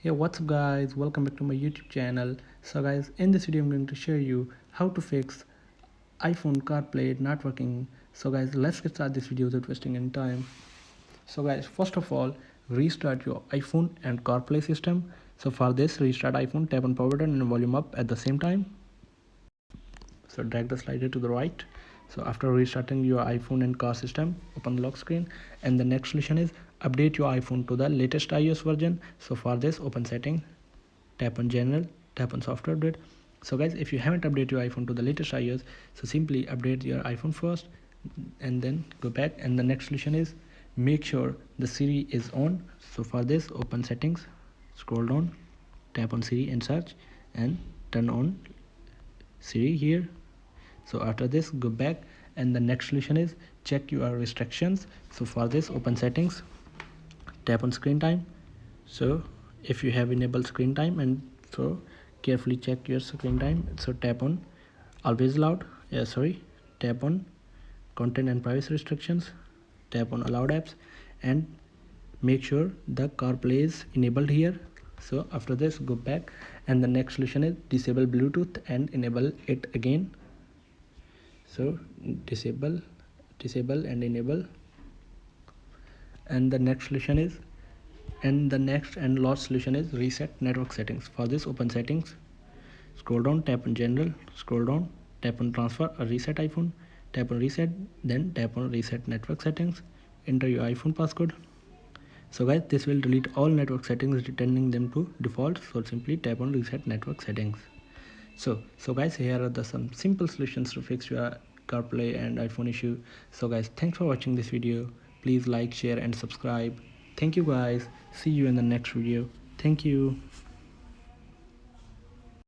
Hey, what's up guys, welcome back to my YouTube channel. So guys, in this video I'm going to show you how to fix iPhone CarPlay not working. So guys, let's get started this video without wasting any time. So guys, first of all, restart your iPhone and CarPlay system. So for this, restart iPhone, tap on power button and volume up at the same time. So drag the slider to the right. So after restarting your iPhone and car system, open the lock screen, and the next solution is update your iPhone to the latest iOS version. So for this, open setting, tap on general, tap on software update. So guys, if you haven't updated your iPhone to the latest iOS, so simply update your iPhone first and then go back, and the next solution is make sure the Siri is on. So for this, open settings, scroll down, tap on Siri and search, and turn on Siri here. So after this, go back, and the next solution is check your restrictions. So for this, open settings, tap on screen time. So if you have enabled screen time, and so carefully check your screen time, so tap on always allowed, tap on content and privacy restrictions, tap on allowed apps, and make sure the CarPlay is enabled here. So after this, go back, and the next solution is disable Bluetooth and enable it again. So disable and enable, and the next solution is, and the next and last solution is reset network settings. For this, open settings, scroll down, tap on general, scroll down, tap on transfer or reset iPhone, tap on reset, then tap on reset network settings, enter your iPhone passcode. So guys, this will delete all network settings, returning them to default. So simply tap on reset network settings. So guys, here are some simple solutions to fix your CarPlay and iPhone issue. So guys, thanks for watching this video. Please like, share and subscribe. Thank you guys. See you in the next video. Thank you.